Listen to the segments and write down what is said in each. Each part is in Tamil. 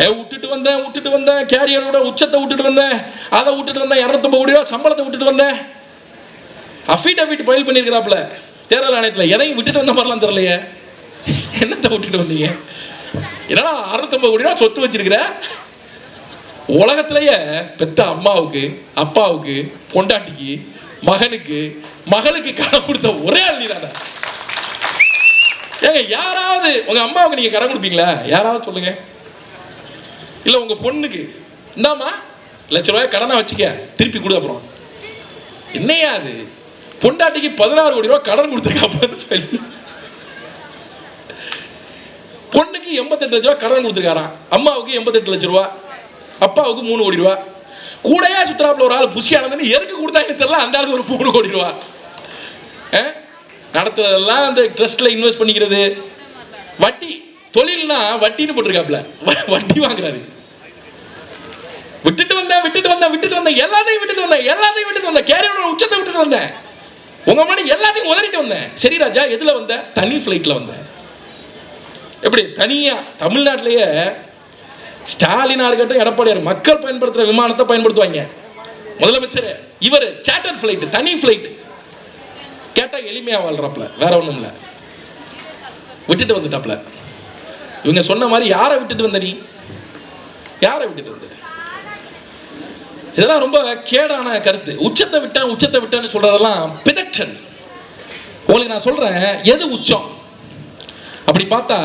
விட்டுட்டு வந்தேன் கேரியரோட உச்சத்தை விட்டுட்டு வந்தேன், அதை விட்டுட்டு வந்தேன், 250 கோடி ரூபா சம்பளத்தை விட்டுட்டு வந்தேன். அஃபிடவிட் ஃபைல் பண்ணியிருக்கிறாப்புல தேர்தல் ஆணையத்தில். எதையும் விட்டுட்டு வந்த மாதிரிலாம் தெரியலையே, என்னத்தை விட்டுட்டு வந்தீங்க? என்னடா 650 கோடி ரூபா சொத்து வச்சிருக்கிற? உலகத்திலேயே பெத்த அம்மாவுக்கு, அப்பாவுக்கு, பொண்டாட்டிக்கு, மகனுக்கு, மகளுக்கு கடன் கொடுத்த ஒரே ஆள் நீதானே. ஏங்க, யாராவது உங்க அம்மாவுக்கு நீங்க கடன் கொடுப்பீங்களா? யாராவது சொல்லுங்க. இல்ல உங்க பொண்ணுக்கு இந்தாமா ₹1,00,000 கடனா வச்சுக்க, திருப்பி கொடு. அப்புறம் என்னையா அது? பொண்டாட்டிக்கு 16 கோடி ரூபாய் கடன் கொடுத்துருக்கா, பொண்ணுக்கு 88 லட்ச ரூபாய் கடன் கொடுத்துருக்காராம், அம்மாவுக்கு 88 லட்ச ரூபாய், அப்பாவுக்கு 3 கோடி ரூபாய். கூடையா சுத்தராப்புல ஒரு ஆள் புஷி ஆனதுன்னு எதுக்கு கொடுத்தாங்க தெரியல. அந்த ஆளுக்கு ஒரு 3 கோடி ரூபாய் நடத்துறதெல்லாம் அந்த ட்ரஸ்ட்ல இன்வெஸ்ட் பண்ணிக்கிறது. வட்டி தொழில்னா வட்டின்னு போட்டிருக்காப்ல, வட்டி வாங்குறாரு. விட்டுட்டு வந்தேன் எல்லாத்தையும் விட்டுட்டு வந்தேன் கேரியோட உச்சத்தை விட்டுட்டு வந்தேன். உங்க மாதிரி எல்லாத்தையும் உதறிட்டு வந்தேன். சரி ராஜா, எதுல வந்த? தனி ஃபிளைட்ல வந்தேன். எப்படி தனியா? தமிழ்நாட்டிலேயே ஸ்டாலினா இருக்கட்டும், எடப்பாடியார் மக்கள் பயன்படுத்துற விமானத்தை பயன்படுத்துவாங்க. முதலமைச்சர் இவர் சார்ட்டர் ஃபிளைட், தனி ஃபிளைட். கேட்டா எளிமையா வாழ்றாப்ல, வேற ஒண்ணும் இல்ல. விட்டுட்டு வந்துட்டாப்ல. இவங்க சொன்ன மாதிரி யாரை விட்டுட்டு வந்த? நீ யாரை விட்டுட்டு வந்த? இதெல்லாம் ரொம்ப கேடான கருத்து. உச்சத்தை விட்டான்னு சொல்றதெல்லாம் பிதற்றல். உங்களுக்கு நான் சொல்றேன், எது உச்சம் அப்படி பார்த்தா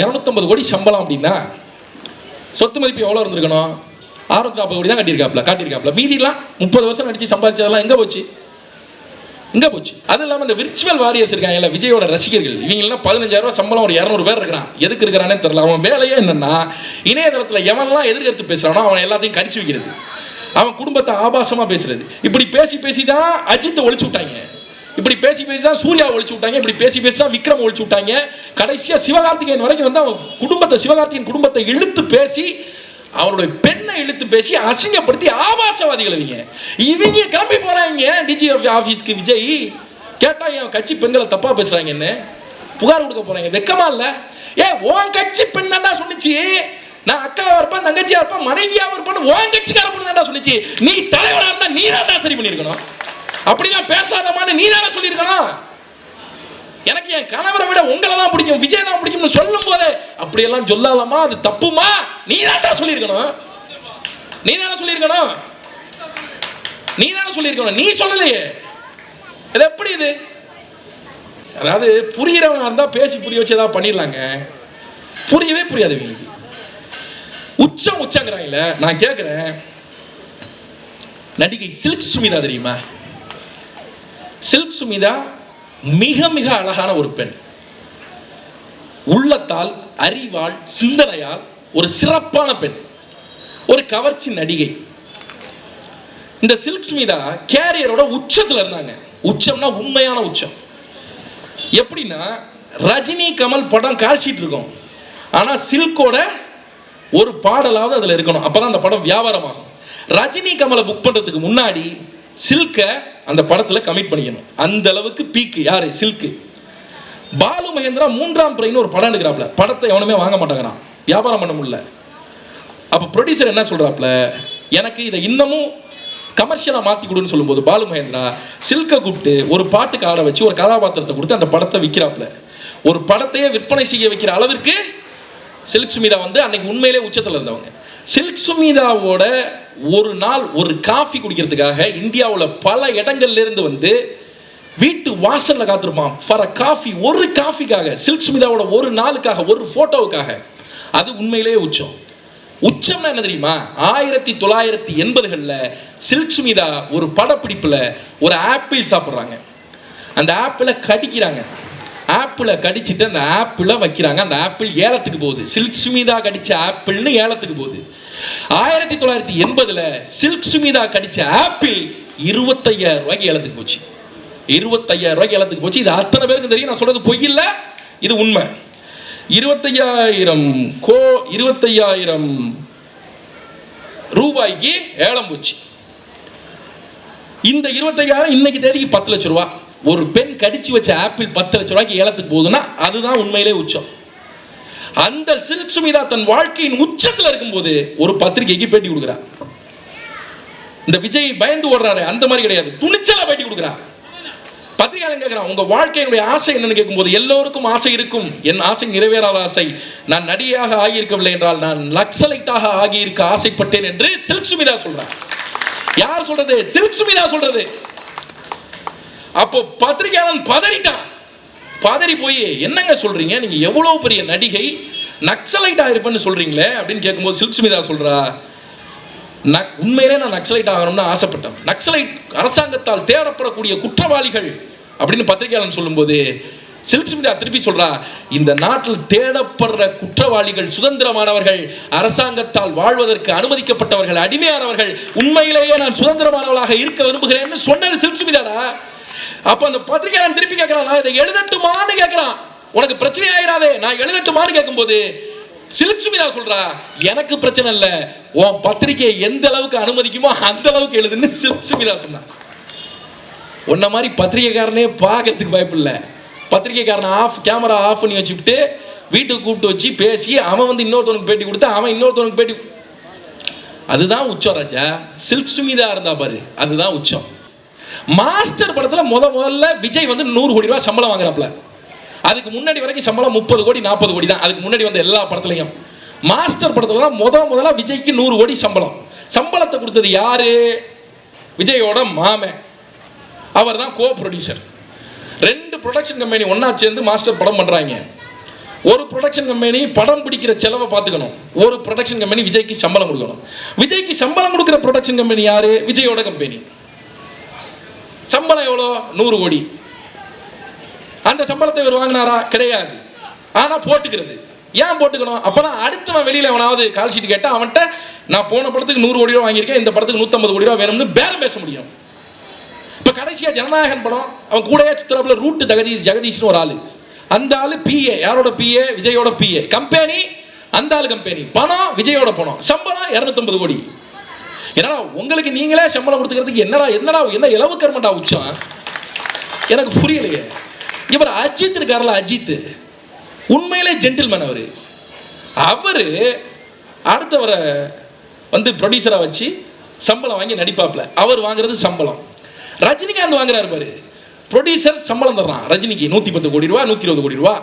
250 கோடி சம்பளம் அப்படின்னா சொத்து மதிப்பு எவ்வளவு இருந்திருக்கணும்? 640 கோடி தான் காட்டியிருக்காப்ல. மீதிலாம் 30 வருஷம் நடிச்சு சம்பாதிச்சதெல்லாம் எங்க போச்சு? அது இல்லாம இந்த விர்ச்சுவல் வாரியர்ஸ் இருக்காங்கல்ல, விஜயோட ரசிகர்கள், இவங்கெல்லாம் 15,000 ரூபாய் சம்பளம், ஒரு 200 பேர் இருக்கிறான். எதுக்கு இருக்கிறானே தெரியல. அவன் வேலையே என்னன்னா, இணையதளத்துல எவன்லாம் எதிர்கருத்து பேசுறானோ அவன் எல்லாத்தையும் கடிச்சு வைக்கிறது, அவன் குடும்பத்தை ஆபாசமா பேசுறது. இப்படி பேசி தான் அஜித்தை ஒழிச்சு விட்டாங்க, இப்படி பேசி தான் சூர்யா ஒழிச்சு விட்டாங்க, இப்படி பேசி தான் விக்ரம் ஒழிச்சு விட்டாங்க. கடைசியா சிவகார்த்திகேயன் வரைக்கும் வந்து அவன் குடும்பத்தை, சிவகார்த்திகேயன் குடும்பத்தை இழுத்து பேசி, அவருடைய பெண்ணை இழுத்து பேசி அசிங்கப்படுத்தி ஆபாசவாதிகள் இவங்க கிளம்பி போறாங்க டிஜி ஆபீஸ்க்கு. விஜய் கேட்டா என் கட்சி பெண்களை தப்பா பேசுறாங்கன்னு புகார் கொடுக்க போறாங்க. வெக்கமா இல்ல? உன் கட்சி பெண் தான்டா சொன்னிச்சு, நான் அக்காவா இருப்பேன், தங்கச்சியா இருப்பேன், மனைவியாவும் இருப்பேன், உன் கட்சிக்கார பொண்ணு தான்டா சொன்னிச்சு. நீ தலைவரா இருந்தா நீ தான் சரி பண்ணிருக்கணும். அப்படிலாம் பேசாதமான்னு நீ தானே சொல்லியிருக்கணும். எனக்கு என் கணவரை விட உங்களை தான் பிடிக்கும், விஜய் தான் பிடிக்கும்னு சொல்லும் போது அப்படியெல்லாம் சொல்லாதமா, அது தப்புமா? நீ தான் சொல்லியிருக்கணும். நீ சொல்லலையே. இது எப்படி? இது அதாவது புரியறவனா இருந்தா பேசி புரிய வச்சு ஏதாவது பண்ணிடலாங்க. புரியவே புரியாது. உச்சங்கிறாங்கல்ல. நான் கேட்கிறேன், நடிகை சில்க் சுமிதா தெரியுமா? சில்க் சுமிதா மிக மிக அழகான ஒரு பெண். உள்ளத்தால், அறிவால், சிந்தனையால் ஒரு சிறப்பான பெண், ஒரு கவர்ச்சி நடிகை. இந்த சில்க் சுமிதா கேரியரோட உச்சத்துல இருந்தாங்க. உச்சம்னா உண்மையான உச்சம். எப்படின்னா, ரஜினி கமல் படம் கால்ஷீட் இருக்கும், ஆனா சில்கோட ஒரு பாடலாவது அதுல இருக்கணும், அப்பதான் அந்த படம் வியாபாரமாகும். ரஜினி கமலை புக் பண்றதுக்கு முன்னாடி சில்க அந்த படத்துல கமிட் பண்ணிக்கணும். அந்த அளவுக்கு பீக்கு யாரு? சில்க். பாலு மகேந்திரா 3ஆம் பிறைன்னு ஒரு படம் எடுக்கிறாப்ல, படத்தை எவனுமே வாங்க மாட்டேங்கிறான், வியாபாரம் பண்ண முடியல. அப்ப ப்ரொடியூசர் என்ன சொல்றாப்ல, எனக்கு இதை இன்னமும் கமர்ஷியலா மாத்தி கொடுன்னு சொல்லும்போது பாலு மகேந்திரா சில்கை கூப்பிட்டு ஒரு பாட்டுக்கு ஆட வச்சு ஒரு கதாபாத்திரத்தை கொடுத்து அந்த படத்தை விற்கிறாப்ல. ஒரு படத்தையே விற்பனை செய்ய வைக்கிற அளவிற்கு சில்க் சுமிதா வந்து அன்னைக்கு உண்மையிலே உச்சத்தில் இருந்தவங்க. சில்க் சுமிதாவோட ஒரு நாள் ஒரு காஃபி குடிக்கிறதுக்காக இந்தியாவில் பல இடங்கள்ல இருந்து வந்து வீட்டு வாசல்ல காத்திருப்பான் ஃபார் அ காஃபி. ஒரு காஃபிக்காக, சில்க் சுமிதாவோட ஒரு நாளுக்காக, ஒரு போட்டோவுக்காக. அது உண்மையிலேயே உச்சம். உச்சம்னா என்ன தெரியுமா? 1980களில் சில்க் சுமிதா ஒரு படப்பிடிப்புல ஒரு ஆப்பிள் சாப்பிட்றாங்க, அந்த ஆப்பிளை கடிக்கிறாங்க, ஆப்பிளை கடிச்சிட்டு அந்த ஆப்பிளை வைக்கிறாங்க, அந்த ஆப்பிள் ஏலத்துக்கு போகுது. சில்க் சுமிதா கடிச்ச ஆப்பிள்னு ஏலத்துக்கு போகுது. 1980ல் சில்க் சுமிதா கடிச்ச ஆப்பிள் 25,000 ரூபாய்க்கு ஏலத்துக்கு போச்சு. 25,000 ரூபாய்க்கு ஏலத்துக்கு போச்சு. இது அத்தனை பேருக்கு தெரியும், நான் சொல்றது பொய் இல்லை, இது உண்மை. 25,000 ரூபாய்க்கு ஏலம் போச்சு. இந்த 25,000 இன்னைக்கு தேதிக்கு 10 லட்சம் ரூபாய். ஒரு பெண் கடிச்சு வச்ச ஆப்பிள் 10 லட்சம் ரூபாய்க்கு ஏலத்துக்கு போகுதுன்னா அதுதான் உண்மையிலே உச்சம். அந்த சில்க் சுமிதா தன் வாழ்க்கையின் உச்சத்தில் இருக்கும்போது ஒரு பத்திரிகைக்கு பேட்டி கொடுக்குறா. இந்த விஜய் பயந்து ஓடுறாரு அந்த மாதிரி கிடையாது, துணிச்சலா பேட்டி கொடுக்குறா. பத்திரிகையாளன் கேட்கிறான், உங்க வாழ்க்கையினுடைய ஆசை என்னன்னு கேட்கும்போது, எல்லோருக்கும் ஆசை இருக்கும், என் ஆசை நிறைவேறாத ஆசை, நான் நடிகையாக ஆகியிருக்கவில்லை என்றால் நான் நக்சலைட்டாக ஆகியிருக்க ஆசைப்பட்டேன் என்று சில்க் சுமிதா சொல்றார். யார் சொல்றது? சில்க் சுமிதா சொல்றது. அப்போ பத்திரிகையாளன் பதறிட்டான். பதறி போய், என்னங்க சொல்றீங்க, நீங்க எவ்வளவு பெரிய நடிகை, நக்சலைட் ஆயிருப்பேன்னு சொல்றீங்களே அப்படின்னு கேட்கும்போது சில்க் சுமிதா சொல்றா, உண்மையிலே நான் நக்சலைட் ஆகணும்னு ஆசைப்பட்டேன். நக்சலைட் அரசாங்கத்தால் தேடப்படக்கூடிய குற்றவாளிகள் அப்படின்னு பத்திரிகையாளன் சொல்லும்போது சில்க் சுமிதா திருப்பி சொல்றா, இந்த நாட்டில் தேடப்படுற குற்றவாளிகள் சுதந்திரமானவர்கள், அரசாங்கத்தால் வாழ்வதற்கு அனுமதிக்கப்பட்டவர்கள், அடிமையானவர்கள். உண்மையிலேயே நான் சுதந்திரமானவளாக இருக்க விரும்புகிறேன்னு சொன்னது சில்க் சுமிதாடா. அப்ப அந்த பத்திரிகையாளன் திருப்பி கேட்கிறான், நான் இதை எழுதட்டுமான்னு கேட்கிறான். உனக்கு பிரச்சனை ஆயிராதே, நான் எழுதட்டுமான்னு கேட்கும்போது சில்க் சுமிதா சொல்றா, எனக்கு பிரச்சனை இல்ல, உன் பத்திரிகையை எந்த அளவுக்கு அனுமதிக்குமோ அந்த அளவுக்கு எழுதுன்னு சில்க் சுமிதா சொன்னா. உன்ன மாதிரி பத்திரிகைக்காரனே பார்க்கறதுக்கு வாய்ப்பு இல்லை. பத்திரிகைக்காரன் கேமரா ஆஃப் பண்ணி வச்சுட்டு வீட்டுக்கு கூப்பிட்டு வச்சு பேசி அவன் வந்து இன்னொருத்தவனுக்கு பேட்டி கொடுத்தா அவன் இன்னொருத்தவனுக்கு பேட்டி, அதுதான் உச்சம் ராஜா. சில்க் சுமிதா இருந்தா பாரு, அதுதான் உச்சம். மாஸ்டர் படத்துல முதல்ல விஜய் வந்து 100 கோடி ரூபாய் சம்பளம் வாங்குறாப்ல. அதுக்கு முன்னாடி வரைக்கும் சம்பளம் 30 கோடி 40 கோடி தான். அதுக்கு முன்னாடி வந்த எல்லா படத்துலையும் மாஸ்டர் படத்துல தான் முதல்ல விஜய்க்கு 100 கோடி சம்பளம். சம்பளத்தை கொடுத்தது யாரு? விஜயோட மாமன். அவர் தான் கோ ப்ரொடியூசர். 2 ப்ரொடக்ஷன் கம்பெனி ஒன்னா சேர்ந்து மாஸ்டர் படம் பண்றாங்க. ஒரு ப்ரொடக்ஷன் கம்பெனி படம் பிடிக்கிற செலவை பார்த்துக்கணும், ஒரு ப்ரொடக்ஷன் கம்பெனி விஜய்க்கு சம்பளம் கொடுக்கணும். விஜய்க்கு சம்பளம் கொடுக்கிற ப்ரொடக்ஷன் கம்பெனி யாரு? விஜயோட கம்பெனி. சம்பளம் எவ்வளோ? 100 கோடி. அந்த சம்பளத்தை இவர் வாங்கினாரா? கிடையாது. ஆனா போட்டுக்கிறது. ஏன் போட்டுக்கணும்? அப்பதான் அடுத்தவன் வெளியில எவனாவது கால் ஷீட் கேட்டா அவன்கிட்ட நான் போன படத்துக்கு 100 கோடி ரூபா வாங்கியிருக்கேன், இந்த படத்துக்கு 150 கோடி ரூபா வேணும்னு பேரம் பேச முடியும். இப்ப கடைசியா ஜனநாயகன் படம், அவன் கூடயே சுத்தரப்புல ரூட் ஜெகதீஷ்னு ஒரு ஆளு. அந்த ஆளு பிஏ. யாரோட பிஏ? விஜயோட பிஏ. கம்பெனி அந்த ஆளு கம்பெனி. பணம் விஜயோட பணம். சம்பளம் 250 கோடி. என்னடா உங்களுக்கு நீங்களே சம்பளம் கொடுத்துக்கிறதுக்கு என்ன இலவு கர்மண்டா உச்சம்? எனக்கு புரியலையே. இவர் அஜித் இருக்கார்ல, அஜித் உண்மையிலே ஜென்டில்மேன். அவரு அடுத்தவரை வந்து ப்ரொடியூசரா வச்சு சம்பளம் வாங்கி நடிப்பாப்ல. அவர் வாங்குறது சம்பளம். ரஜினிகாந்த் வாங்குறாரு பாரு, ப்ரொடியூசர் சம்பளம் தர்றான் ரஜினிக்கு 110 கோடி ரூபா 120 கோடி ரூபா.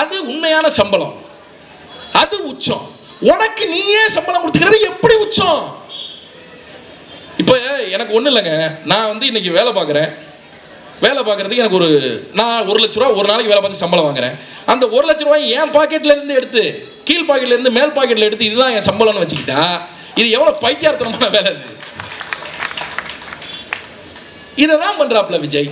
அது உண்மையான சம்பளம், அது உச்சம். உனக்கு நீயே சம்பளம் கொடுத்துக்கிறது எப்படி உச்சம்? இப்போ எனக்கு ஒன்றும் இல்லைங்க, நான் வந்து இன்னைக்கு வேலை பார்க்குறேன். வேலை பார்க்கறதுக்கு எனக்கு நான் 1 லட்ச ரூபா ஒரு நாளைக்கு வேலை பார்த்து சம்பளம் வாங்குறேன். அந்த 1 லட்ச ரூபாய் என் பாக்கெட்ல இருந்து எடுத்து கீழ் பாக்கெட்ல இருந்து மேல் பாக்கெட்ல எடுத்து இதுதான் என் சம்பளம்னு வச்சுக்கிட்டா இது எவ்வளவு பைத்தியார்த்தனமான வேலை? இதை தான் பண்றாப்ல விஜய்.